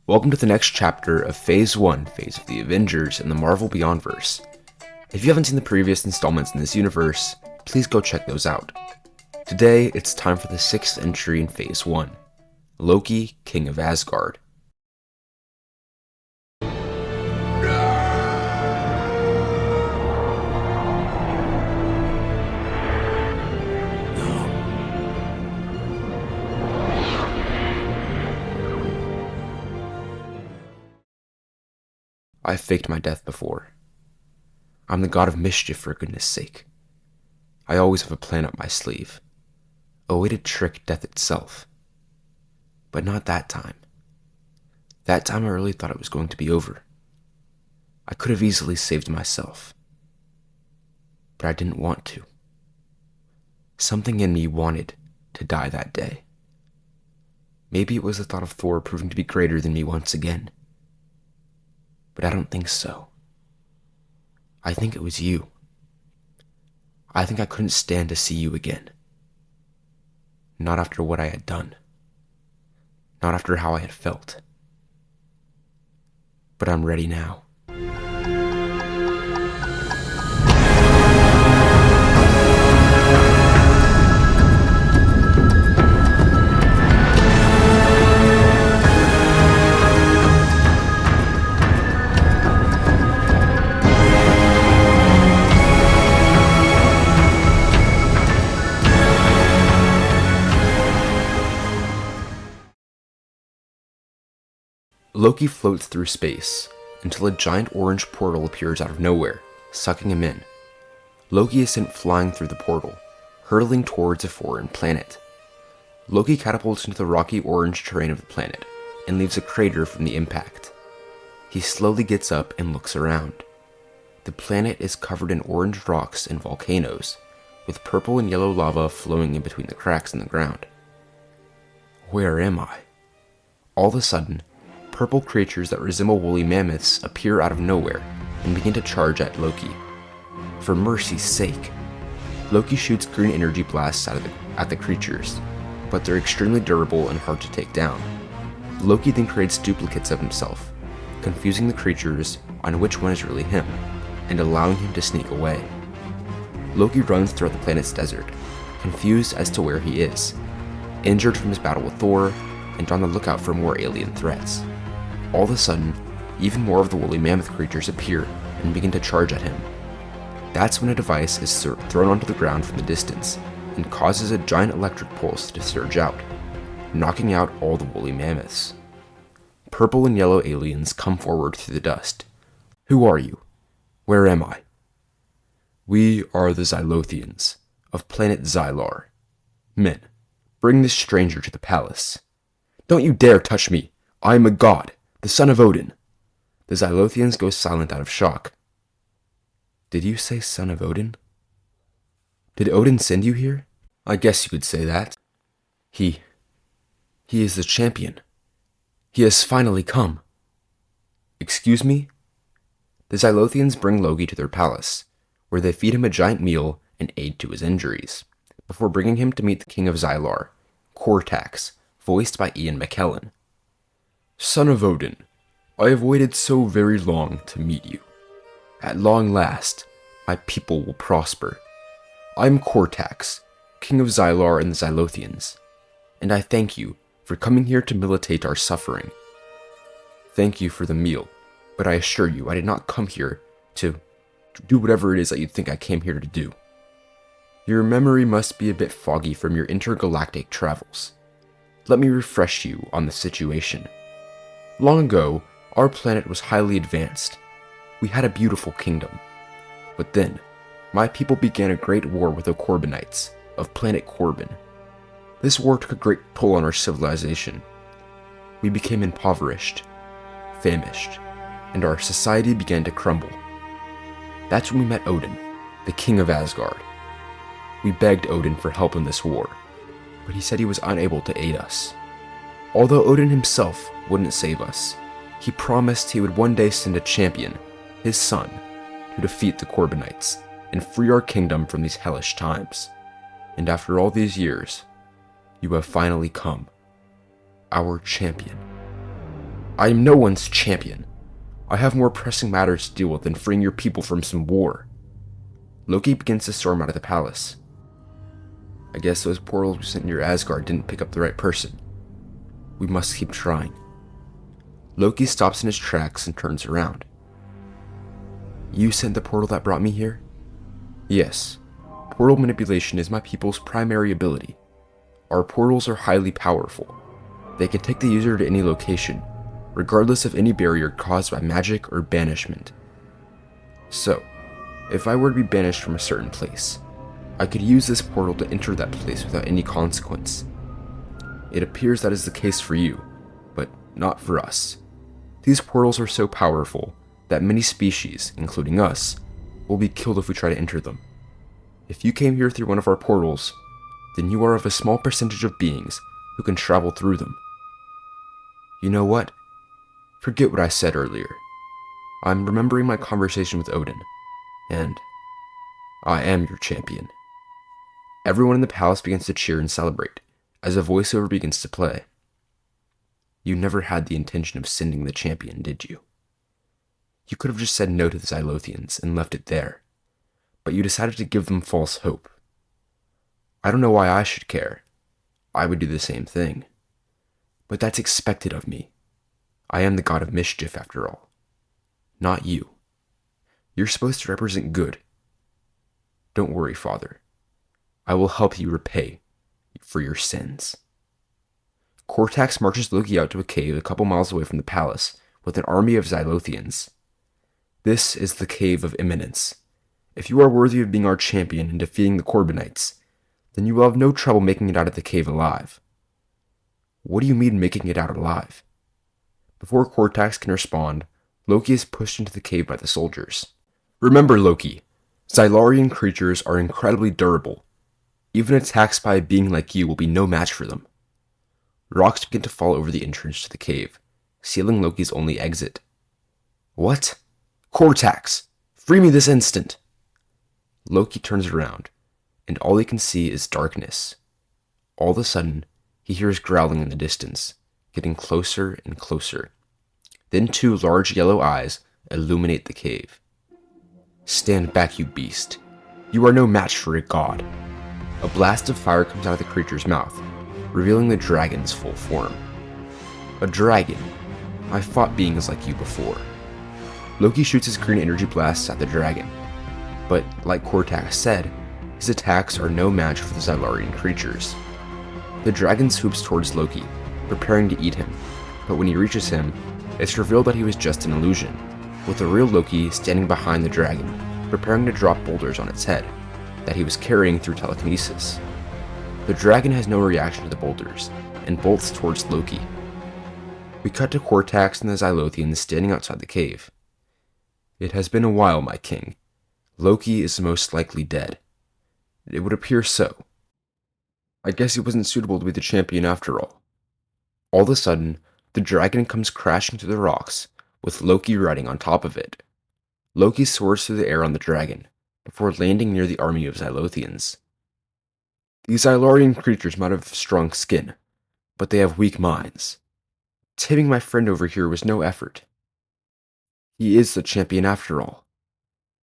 Welcome to the next chapter of Phase 1, Phase of the Avengers in the Marvel Beyondverse. If you haven't seen the previous installments in this universe, please go check those out. Today, it's time for the 6th entry in Phase 1, Loki, King of Asgard. I've faked my death before. I'm the god of mischief, for goodness sake. I always have a plan up my sleeve, a way to trick death itself. But not that time. That time I really thought it was going to be over. I could have easily saved myself. But I didn't want to. Something in me wanted to die that day. Maybe it was the thought of Thor proving to be greater than me once again. But I don't think so. I think it was you. I think I couldn't stand to see you again. Not after what I had done. Not after how I had felt. But I'm ready now. Loki floats through space until a giant orange portal appears out of nowhere, sucking him in. Loki is sent flying through the portal, hurtling towards a foreign planet. Loki catapults into the rocky orange terrain of the planet and leaves a crater from the impact. He slowly gets up and looks around. The planet is covered in orange rocks and volcanoes, with purple and yellow lava flowing in between the cracks in the ground. Where am I? All of a sudden, purple creatures that resemble woolly mammoths appear out of nowhere and begin to charge at Loki. For mercy's sake! Loki shoots green energy blasts at the creatures, but they're extremely durable and hard to take down. Loki then creates duplicates of himself, confusing the creatures on which one is really him, and allowing him to sneak away. Loki runs throughout the planet's desert, confused as to where he is, injured from his battle with Thor, and on the lookout for more alien threats. All of a sudden, even more of the woolly mammoth creatures appear and begin to charge at him. That's when a device is thrown onto the ground from the distance and causes a giant electric pulse to surge out, knocking out all the woolly mammoths. Purple and yellow aliens come forward through the dust. Who are you? Where am I? We are the Zylothians, of planet Zylar. Men, bring this stranger to the palace. Don't you dare touch me! I am a god! The son of Odin. The Zylothians go silent out of shock. Did you say son of Odin? Did Odin send you here? I guess you could say that. He is the champion. He has finally come. Excuse me? The Zylothians bring Loki to their palace, where they feed him a giant meal and aid to his injuries, before bringing him to meet the king of Zylar, Cortax, voiced by Ian McKellen. Son of Odin, I have waited so very long to meet you. At long last, my people will prosper. I am Cortax, king of Zylar and the Zylothians, and I thank you for coming here to militate our suffering. Thank you for the meal, but I assure you I did not come here to do whatever it is that you think I came here to do. Your memory must be a bit foggy from your intergalactic travels. Let me refresh you on the situation. Long ago, our planet was highly advanced. We had a beautiful kingdom. But then, my people began a great war with the Corbonites of planet Corbon. This war took a great toll on our civilization. We became impoverished, famished, and our society began to crumble. That's when we met Odin, the king of Asgard. We begged Odin for help in this war, but he said he was unable to aid us. Although Odin himself wouldn't save us, he promised he would one day send a champion, his son, to defeat the Corbonites and free our kingdom from these hellish times. And after all these years, you have finally come, our champion. I am no one's champion. I have more pressing matters to deal with than freeing your people from some war. Loki begins to storm out of the palace. I guess those portals we sent near Asgard didn't pick up the right person. We must keep trying. Loki stops in his tracks and turns around. You sent the portal that brought me here? Yes. Portal manipulation is my people's primary ability. Our portals are highly powerful. They can take the user to any location, regardless of any barrier caused by magic or banishment. So, if I were to be banished from a certain place, I could use this portal to enter that place without any consequence. It appears that is the case for you, but not for us. These portals are so powerful that many species, including us, will be killed if we try to enter them. If you came here through one of our portals, then you are of a small percentage of beings who can travel through them. You know what? Forget what I said earlier. I'm remembering my conversation with Odin, and I am your champion. Everyone in the palace begins to cheer and celebrate, as a voiceover begins to play. You never had the intention of sending the champion, did you? You could have just said no to the Zylothians and left it there, but you decided to give them false hope. I don't know why I should care. I would do the same thing. But that's expected of me. I am the god of mischief, after all. Not you. You're supposed to represent good. Don't worry, Father. I will help you repay for your sins. Cortax marches Loki out to a cave a couple miles away from the palace with an army of Zylothians. This is the Cave of Imminence. If you are worthy of being our champion and defeating the Corbonites, then you will have no trouble making it out of the cave alive. What do you mean making it out alive? Before Cortax can respond, Loki is pushed into the cave by the soldiers. Remember, Loki, Zylarian creatures are incredibly durable. Even attacks by a being like you will be no match for them. Rocks begin to fall over the entrance to the cave, sealing Loki's only exit. What? Cortax! Free me this instant! Loki turns around, and all he can see is darkness. All of a sudden, he hears growling in the distance, getting closer and closer. Then two large yellow eyes illuminate the cave. Stand back, you beast. You are no match for a god. A blast of fire comes out of the creature's mouth, revealing the dragon's full form. A dragon. I fought beings like you before. Loki shoots his green energy blasts at the dragon, but like Cortax said, his attacks are no match for the Zylarian creatures. The dragon swoops towards Loki, preparing to eat him, but when he reaches him, it's revealed that he was just an illusion, with the real Loki standing behind the dragon, preparing to drop boulders on its head, that he was carrying through telekinesis. The dragon has no reaction to the boulders, and bolts towards Loki. We cut to Cortax and the Zylothians standing outside the cave. It has been a while, my king. Loki is most likely dead. It would appear so. I guess he wasn't suitable to be the champion after all. All of a sudden, the dragon comes crashing through the rocks, with Loki riding on top of it. Loki soars through the air on the dragon, before landing near the army of Zylothians. These Zylarian creatures might have strong skin, but they have weak minds. Taming my friend over here was no effort. He is the champion after all,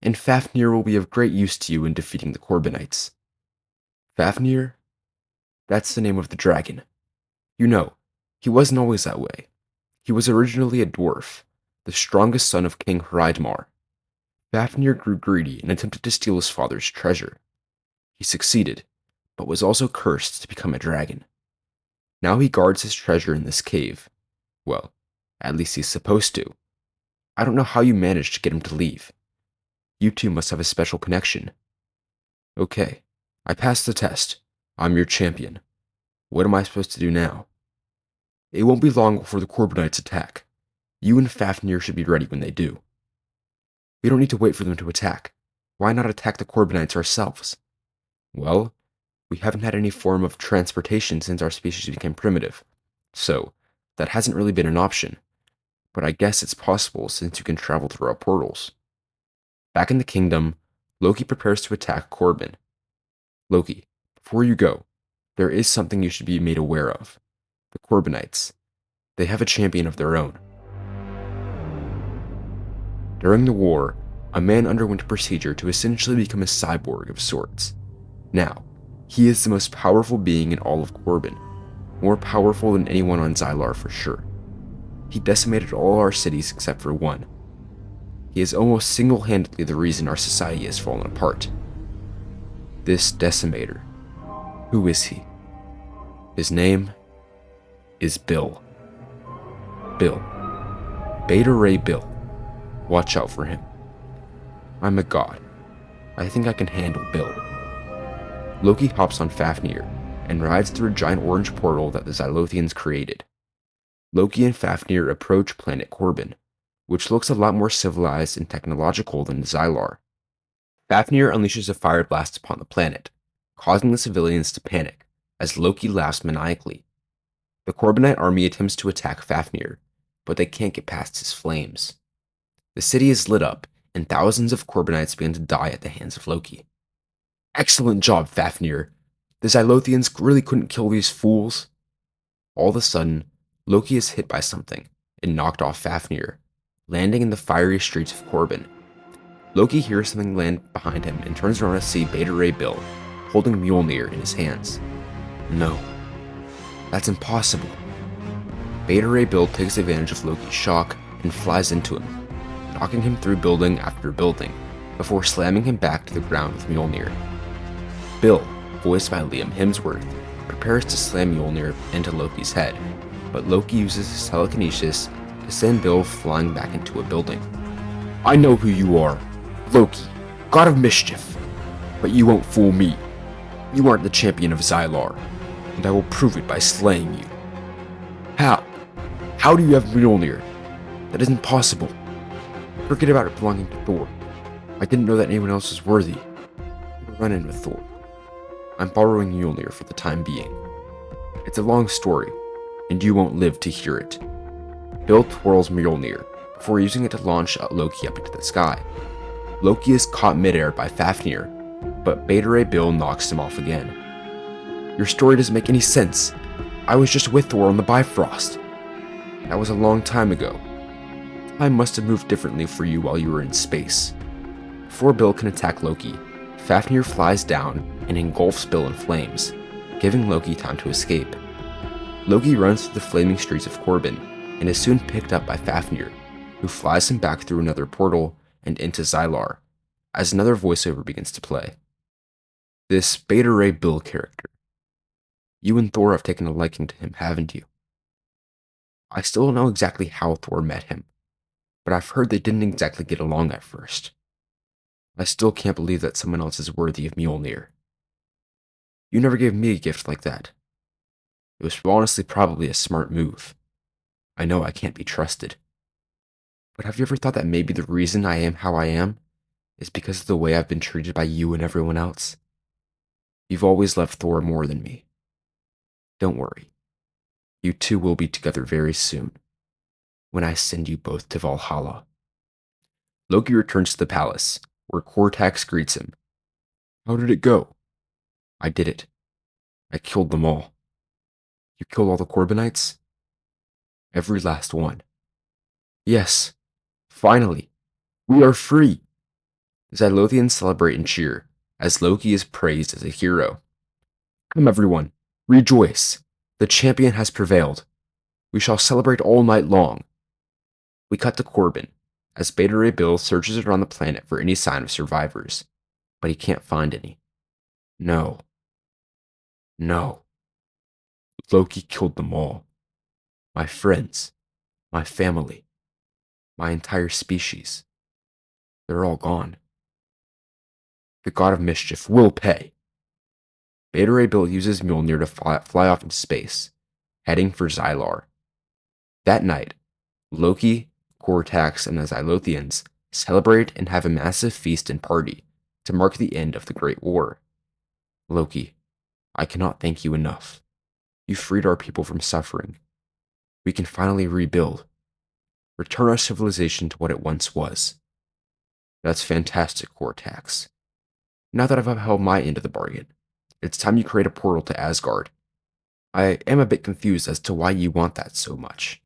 and Fafnir will be of great use to you in defeating the Corbonites. Fafnir? That's the name of the dragon. You know, he wasn't always that way. He was originally a dwarf, the strongest son of King Hreidmar. Fafnir grew greedy and attempted to steal his father's treasure. He succeeded, but was also cursed to become a dragon. Now he guards his treasure in this cave. Well, at least he's supposed to. I don't know how you managed to get him to leave. You two must have a special connection. Okay, I passed the test. I'm your champion. What am I supposed to do now? It won't be long before the Corbonites attack. You and Fafnir should be ready when they do. We don't need to wait for them to attack. Why not attack the Corbonites ourselves? Well, we haven't had any form of transportation since our species became primitive, so that hasn't really been an option. But I guess it's possible since you can travel through our portals. Back in the kingdom, Loki prepares to attack Corbon. Loki, before you go, there is something you should be made aware of. The Corbonites. They have a champion of their own. During the war, a man underwent a procedure to essentially become a cyborg of sorts. Now, he is the most powerful being in all of Corbon, more powerful than anyone on Zylar for sure. He decimated all our cities except for one. He is almost single-handedly the reason our society has fallen apart. This decimator. Who is he? His name is Bill. Bill. Beta Ray Bill. Watch out for him. I'm a god. I think I can handle Bill. Loki hops on Fafnir and rides through a giant orange portal that the Zylothians created. Loki and Fafnir approach planet Corbon, which looks a lot more civilized and technological than Zylar. Fafnir unleashes a fire blast upon the planet, causing the civilians to panic, as Loki laughs maniacally. The Corbonite army attempts to attack Fafnir, but they can't get past his flames. The city is lit up, and thousands of Corbonites begin to die at the hands of Loki. Excellent job, Fafnir. The Zylothians really couldn't kill these fools. All of a sudden, Loki is hit by something and knocked off Fafnir, landing in the fiery streets of Corbon. Loki hears something land behind him and turns around to see Beta Ray Bill holding Mjolnir in his hands. No, that's impossible. Beta Ray Bill takes advantage of Loki's shock and flies into him, knocking him through building after building before slamming him back to the ground with Mjolnir. Bill, voiced by Liam Hemsworth, prepares to slam Mjolnir into Loki's head, but Loki uses his telekinesis to send Bill flying back into a building. I know who you are, Loki, god of mischief, but you won't fool me. You aren't the champion of Zylar, and I will prove it by slaying you. How? How do you have Mjolnir? That isn't possible. Forget about it belonging to Thor. I didn't know that anyone else was worthy. Run in with Thor. I'm borrowing Mjolnir for the time being. It's a long story, and you won't live to hear it. Bill twirls Mjolnir before using it to launch Loki up into the sky. Loki is caught midair by Fafnir, but Beta Ray Bill knocks him off again. Your story doesn't make any sense. I was just with Thor on the Bifrost. That was a long time ago. Time must have moved differently for you while you were in space. Before Bill can attack Loki, Fafnir flies down and engulfs Bill in flames, giving Loki time to escape. Loki runs through the flaming streets of Corbon and is soon picked up by Fafnir, who flies him back through another portal and into Zylar, as another voiceover begins to play. This Beta Ray Bill character. You and Thor have taken a liking to him, haven't you? I still don't know exactly how Thor met him, but I've heard they didn't exactly get along at first. I still can't believe that someone else is worthy of Mjolnir. You never gave me a gift like that. It was honestly probably a smart move. I know I can't be trusted. But have you ever thought that maybe the reason I am how I am is because of the way I've been treated by you and everyone else? You've always loved Thor more than me. Don't worry. You two will be together very soon, when I send you both to Valhalla. Loki returns to the palace, where Cortax greets him. How did it go? I did it. I killed them all. You killed all the Corbonites? Every last one. Yes, finally, we are free. The Zylothians celebrate and cheer, as Loki is praised as a hero. Come everyone, rejoice. The champion has prevailed. We shall celebrate all night long. We cut to Corbon, as Beta Ray Bill searches around the planet for any sign of survivors, but he can't find any. No. Loki killed them all. My friends, my family, my entire species. They're all gone. The god of mischief will pay. Beta Ray Bill uses Mjolnir to fly off into space, heading for Zylar. That night, Loki, Cortax, and the Zylothians celebrate and have a massive feast and party to mark the end of the Great War. Loki, I cannot thank you enough. You freed our people from suffering. We can finally rebuild. Return our civilization to what it once was. That's fantastic, Cortax. Now that I've upheld my end of the bargain, it's time you create a portal to Asgard. I am a bit confused as to why you want that so much.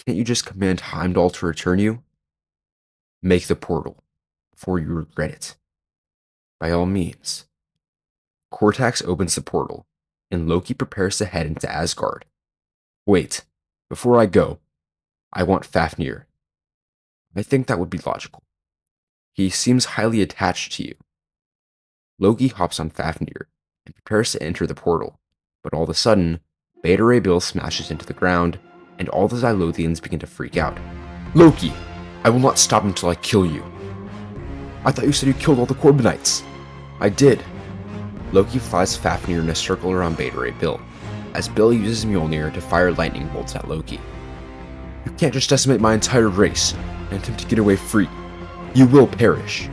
Can't you just command Heimdall to return you? Make the portal, before you regret it. By all means. Cortax opens the portal, and Loki prepares to head into Asgard. Wait, before I go, I want Fafnir. I think that would be logical. He seems highly attached to you. Loki hops on Fafnir and prepares to enter the portal, but all of a sudden, Beta Ray Bill smashes into the ground, and all the Xylothians begin to freak out. Loki! I will not stop until I kill you. I thought you said you killed all the Corbonites. I did. Loki flies Fafnir in a circle around Beta Ray Bill, as Bill uses Mjolnir to fire lightning bolts at Loki. You can't just decimate my entire race and attempt to get away free. You will perish.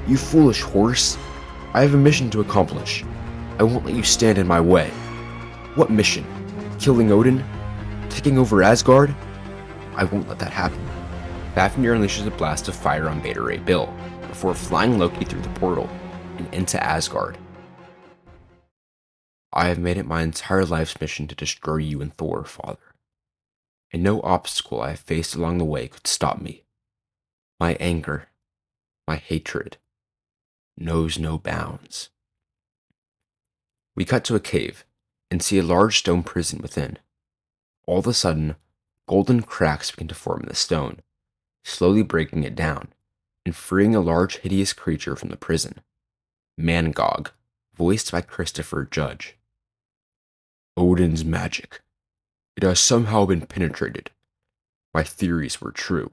You foolish horse. I have a mission to accomplish. I won't let you stand in my way. What mission? Killing Odin? Taking over Asgard? I won't let that happen. Fafnir unleashes a blast of fire on Beta Ray Bill, before flying Loki through the portal and into Asgard. I have made it my entire life's mission to destroy you and Thor, Father. And no obstacle I have faced along the way could stop me. My anger, my hatred, knows no bounds. We cut to a cave and see a large stone prison within. All of a sudden, golden cracks begin to form in the stone, slowly breaking it down and freeing a large hideous creature from the prison. Mangog, voiced by Christopher Judge. Odin's magic. It has somehow been penetrated. My theories were true.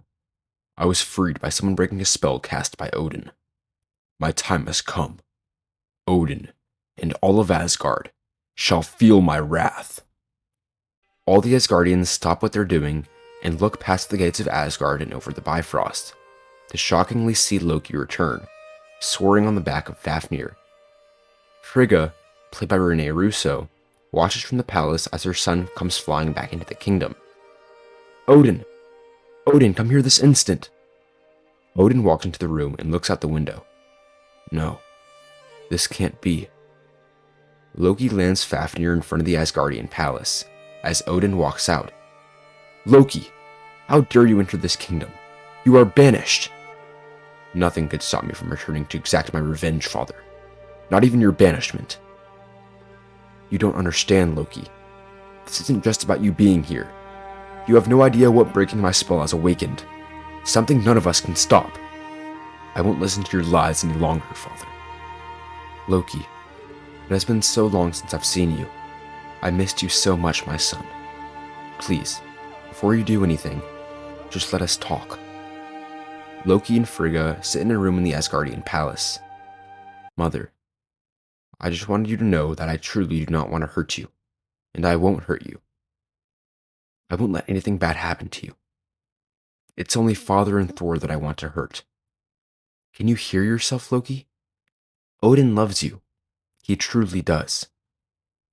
I was freed by someone breaking a spell cast by Odin. My time has come. Odin, and all of Asgard, shall feel my wrath. All the Asgardians stop what they're doing and look past the gates of Asgard and over the Bifrost, to shockingly see Loki return, soaring on the back of Fafnir. Frigga, played by Renee Russo, watches from the palace as her son comes flying back into the kingdom. Odin! Odin, come here this instant! Odin walks into the room and looks out the window. No, this can't be. Loki lands Fafnir in front of the Asgardian palace, as Odin walks out. Loki, how dare you enter this kingdom? You are banished! Nothing could stop me from returning to exact my revenge, Father. Not even your banishment. You don't understand, Loki. This isn't just about you being here. You have no idea what breaking my spell has awakened. Something none of us can stop. I won't listen to your lies any longer, Father. Loki, it has been so long since I've seen you. I missed you so much, my son. Please, before you do anything, just let us talk. Loki and Frigga sit in a room in the Asgardian palace. Mother, I just wanted you to know that I truly do not want to hurt you, and I won't hurt you. I won't let anything bad happen to you. It's only Father and Thor that I want to hurt. Can you hear yourself, Loki? Odin loves you. He truly does.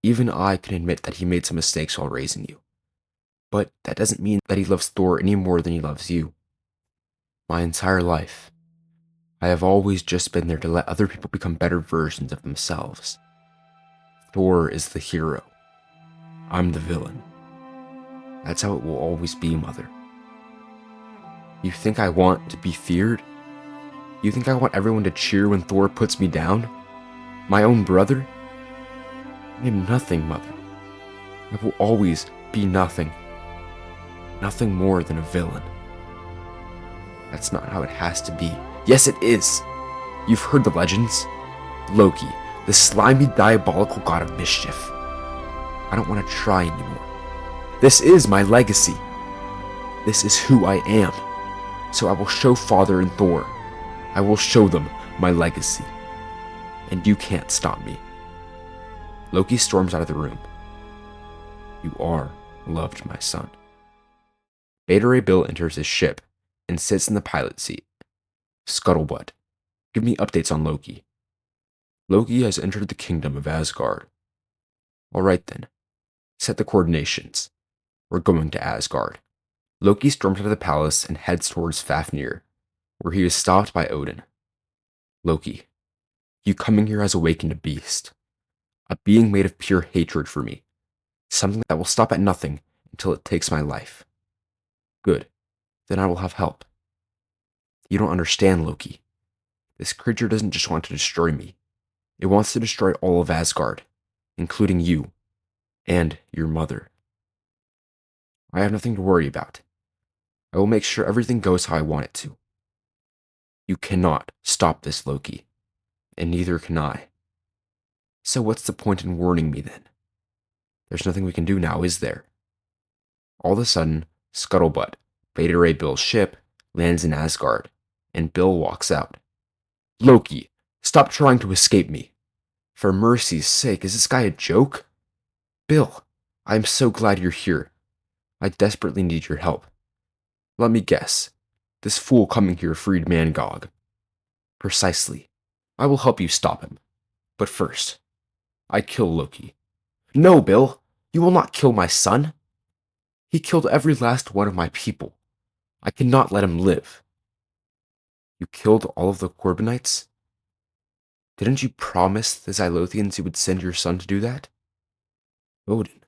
Even I can admit that he made some mistakes while raising you. But that doesn't mean that he loves Thor any more than he loves you. My entire life, I have always just been there to let other people become better versions of themselves. Thor is the hero. I'm the villain. That's how it will always be, Mother. You think I want to be feared? You think I want everyone to cheer when Thor puts me down? My own brother? I am nothing, Mother. I will always be nothing. Nothing more than a villain. That's not how it has to be. Yes, it is. You've heard the legends. Loki, the slimy, diabolical god of mischief. I don't want to try anymore. This is my legacy. This is who I am. So I will show Father and Thor. I will show them my legacy. And you can't stop me. Loki storms out of the room. You are loved, my son. Beta Ray Bill enters his ship and sits in the pilot seat. Scuttlebutt, give me updates on Loki. Loki has entered the kingdom of Asgard. Alright then, set the coordinations. We're going to Asgard. Loki storms out of the palace and heads towards Fafnir, where he is stopped by Odin. Loki, you coming here has awakened a beast. A being made of pure hatred for me. Something that will stop at nothing until it takes my life. Good, then I will have help. You don't understand, Loki. This creature doesn't just want to destroy me. It wants to destroy all of Asgard, including you and your mother. I have nothing to worry about. I will make sure everything goes how I want it to. You cannot stop this, Loki, and neither can I. So what's the point in warning me then? There's nothing we can do now, is there? All of a sudden, Scuttlebutt, Beta Ray Bill's ship, lands in Asgard, and Bill walks out. Loki, stop trying to escape me. For mercy's sake, is this guy a joke? Bill, I'm so glad you're here. I desperately need your help. Let me guess. This fool coming here freed Mangog. Precisely. I will help you stop him. But first, I kill Loki. No, Bill, you will not kill my son. He killed every last one of my people. I cannot let him live. You killed all of the Corbonites? Didn't you promise the Zylothians you would send your son to do that? Odin.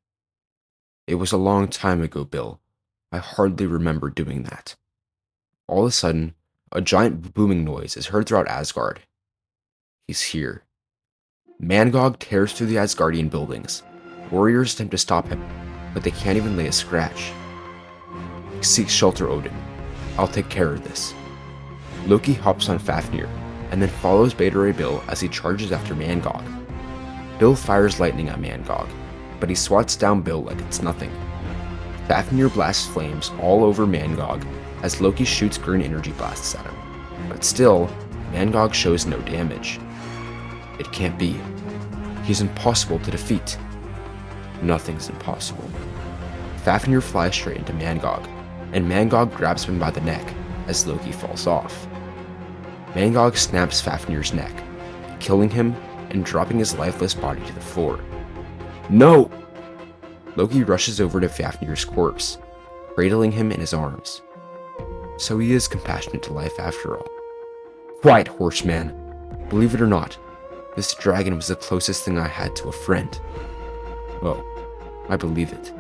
It was a long time ago, Bill. I hardly remember doing that. All of a sudden, a giant booming noise is heard throughout Asgard. He's here. Mangog tears through the Asgardian buildings. Warriors attempt to stop him, but they can't even lay a scratch. Seek shelter, Odin. I'll take care of this. Loki hops on Fafnir, and then follows Beta Ray Bill as he charges after Mangog. Bill fires lightning at Mangog, but he swats down Bill like it's nothing. Fafnir blasts flames all over Mangog as Loki shoots green energy blasts at him, but still, Mangog shows no damage. It can't be. He's impossible to defeat. Nothing's impossible. Fafnir flies straight into Mangog, and Mangog grabs him by the neck as Loki falls off. Mangog snaps Fafnir's neck, killing him and dropping his lifeless body to the floor. No! Loki rushes over to Fafnir's corpse, cradling him in his arms. So he is compassionate to life after all. Quiet, horseman. Believe it or not, this dragon was the closest thing I had to a friend. Oh, I believe it.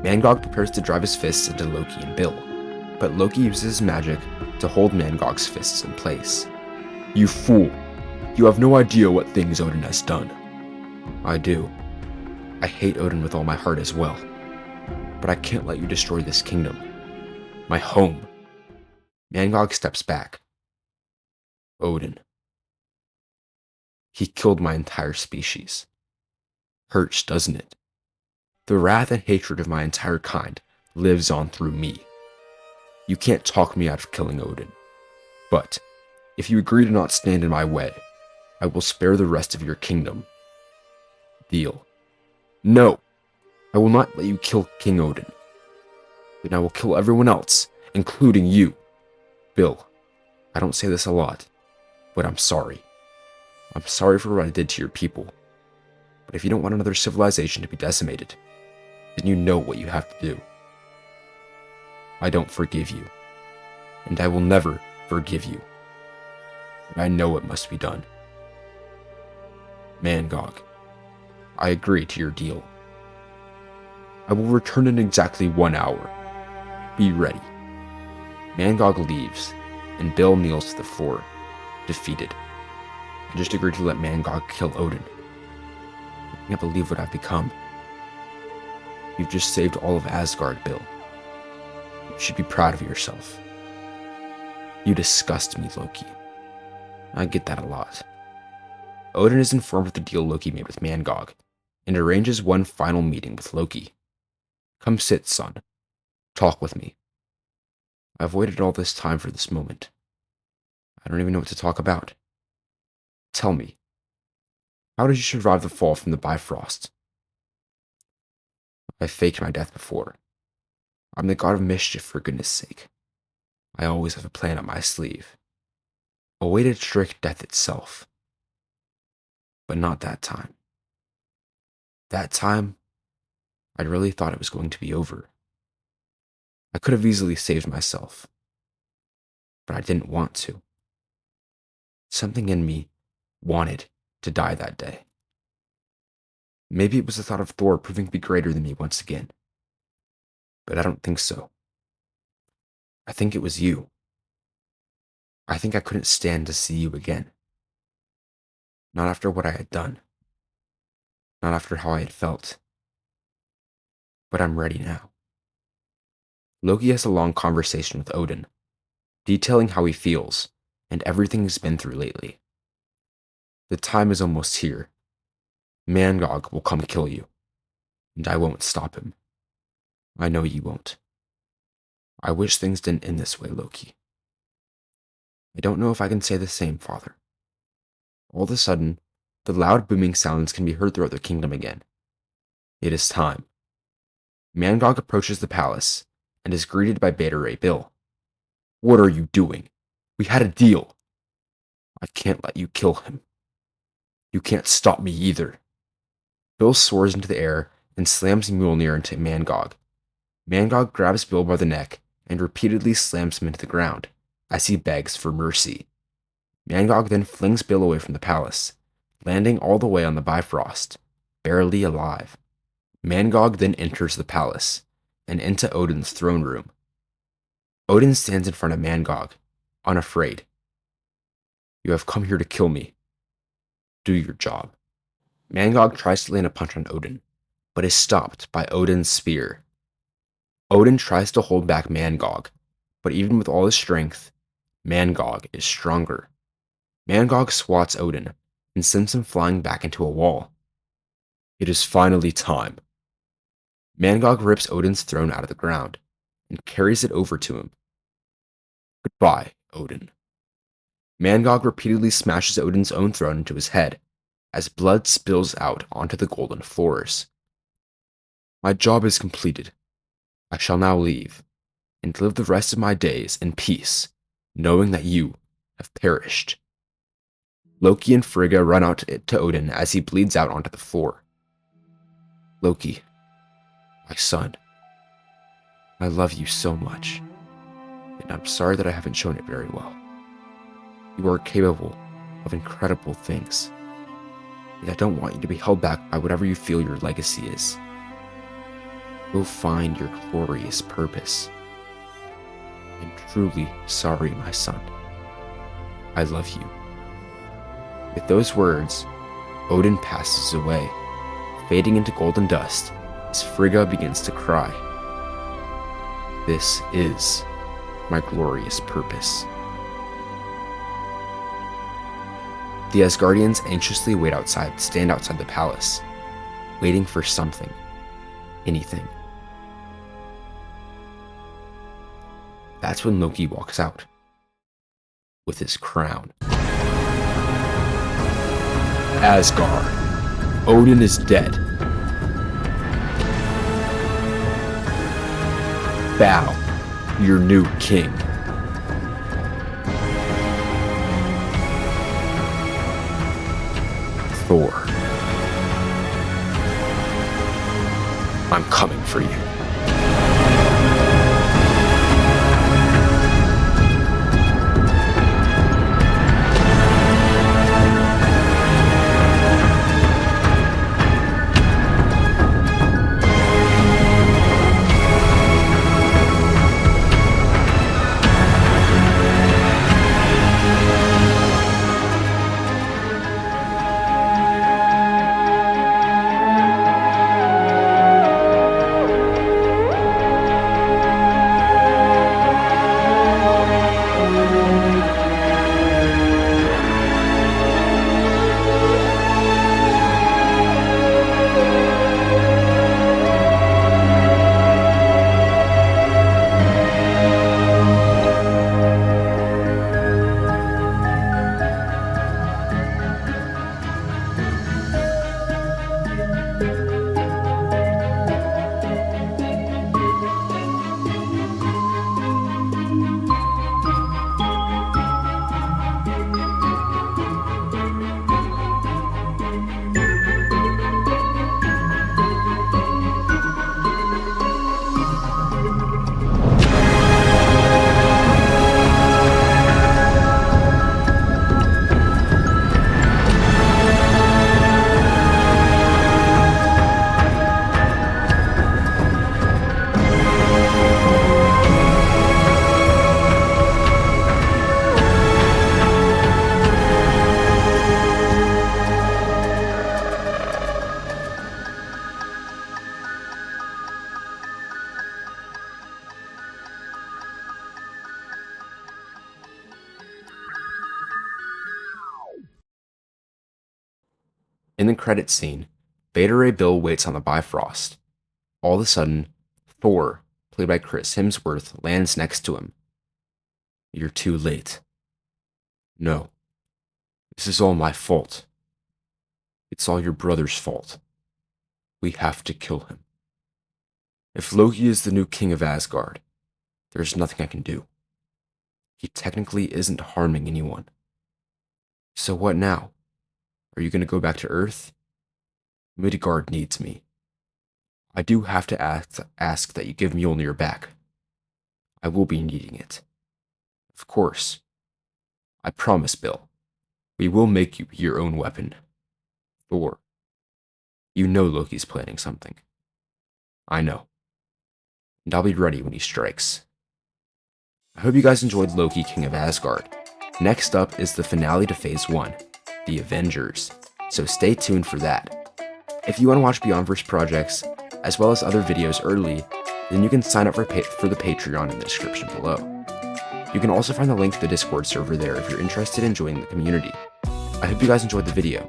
Mangog prepares to drive his fists into Loki and Bill, but Loki uses his magic to hold Mangog's fists in place. You fool! You have no idea what things Odin has done. I do. I hate Odin with all my heart as well. But I can't let you destroy this kingdom. My home. Mangog steps back. Odin. He killed my entire species. Hurts, doesn't it? The wrath and hatred of my entire kind lives on through me. You can't talk me out of killing Odin. But, if you agree to not stand in my way, I will spare the rest of your kingdom. Deal. No! I will not let you kill King Odin. Then I will kill everyone else, including you. Bill, I don't say this a lot, but I'm sorry. I'm sorry for what I did to your people. But if you don't want another civilization to be decimated, then you know what you have to do. I don't forgive you, and I will never forgive you. But I know it must be done. Mangog, I agree to your deal. I will return in exactly 1 hour. Be ready. Mangog leaves, and Bill kneels to the floor, defeated. I just agreed to let Mangog kill Odin. I can't believe what I've become. You've just saved all of Asgard, Bill. You should be proud of yourself. You disgust me, Loki. I get that a lot. Odin is informed of the deal Loki made with Mangog, and arranges one final meeting with Loki. Come sit, son. Talk with me. I've waited all this time for this moment. I don't even know what to talk about. Tell me, how did you survive the fall from the Bifrost? I faked my death before. I'm the god of mischief, for goodness sake. I always have a plan up my sleeve. A way to trick death itself. But not that time. That time, I really thought it was going to be over. I could have easily saved myself. But I didn't want to. Something in me wanted to die that day. Maybe it was the thought of Thor proving to be greater than me once again. But I don't think so. I think it was you. I think I couldn't stand to see you again. Not after what I had done. Not after how I had felt. But I'm ready now. Loki has a long conversation with Odin, detailing how he feels and everything he's been through lately. The time is almost here. Mangog will come kill you, and I won't stop him. I know you won't. I wish things didn't end this way, Loki. I don't know if I can say the same, Father. All of a sudden, the loud booming sounds can be heard throughout the kingdom again. It is time. Mangog approaches the palace and is greeted by Beta Ray Bill. What are you doing? We had a deal. I can't let you kill him. You can't stop me either. Bill soars into the air and slams Mjolnir into Mangog. Mangog grabs Bill by the neck and repeatedly slams him into the ground as he begs for mercy. Mangog then flings Bill away from the palace, landing all the way on the Bifrost, barely alive. Mangog then enters the palace and into Odin's throne room. Odin stands in front of Mangog, unafraid. You have come here to kill me. Do your job. Mangog tries to land a punch on Odin, but is stopped by Odin's spear. Odin tries to hold back Mangog, but even with all his strength, Mangog is stronger. Mangog swats Odin and sends him flying back into a wall. It is finally time. Mangog rips Odin's throne out of the ground and carries it over to him. Goodbye, Odin. Mangog repeatedly smashes Odin's own throne into his head as blood spills out onto the golden floors. My job is completed. I shall now leave and live the rest of my days in peace, knowing that you have perished. Loki and Frigga run out to Odin as he bleeds out onto the floor. Loki, my son, I love you so much, and I'm sorry that I haven't shown it very well. You are capable of incredible things, and I don't want you to be held back by whatever you feel your legacy is. Go find your glorious purpose. I'm truly sorry, my son. I love you. With those words, Odin passes away, fading into golden dust as Frigga begins to cry. This is my glorious purpose. The Asgardians anxiously stand outside the palace, waiting for something, anything. That's when Loki walks out, with his crown. Asgard, Odin is dead. Bow, your new king. Thor, I'm coming for you. In the credits scene, Beta Ray Bill waits on the Bifrost. All of a sudden, Thor, played by Chris Hemsworth, lands next to him. You're too late. No. This is all my fault. It's all your brother's fault. We have to kill him. If Loki is the new king of Asgard, there's nothing I can do. He technically isn't harming anyone. So what now? Are you going to go back to Earth? Midgard needs me. I do have to ask that you give Mjolnir back. I will be needing it. Of course. I promise, Bill. We will make you your own weapon. Thor. You know Loki's planning something. I know. And I'll be ready when he strikes. I hope you guys enjoyed Loki, King of Asgard. Next up is the finale to Phase 1, the Avengers, so stay tuned for that. If you want to watch Beyondverse projects, as well as other videos early, then you can sign up for the Patreon in the description below. You can also find the link to the Discord server there if you're interested in joining the community. I hope you guys enjoyed the video.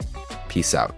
Peace out.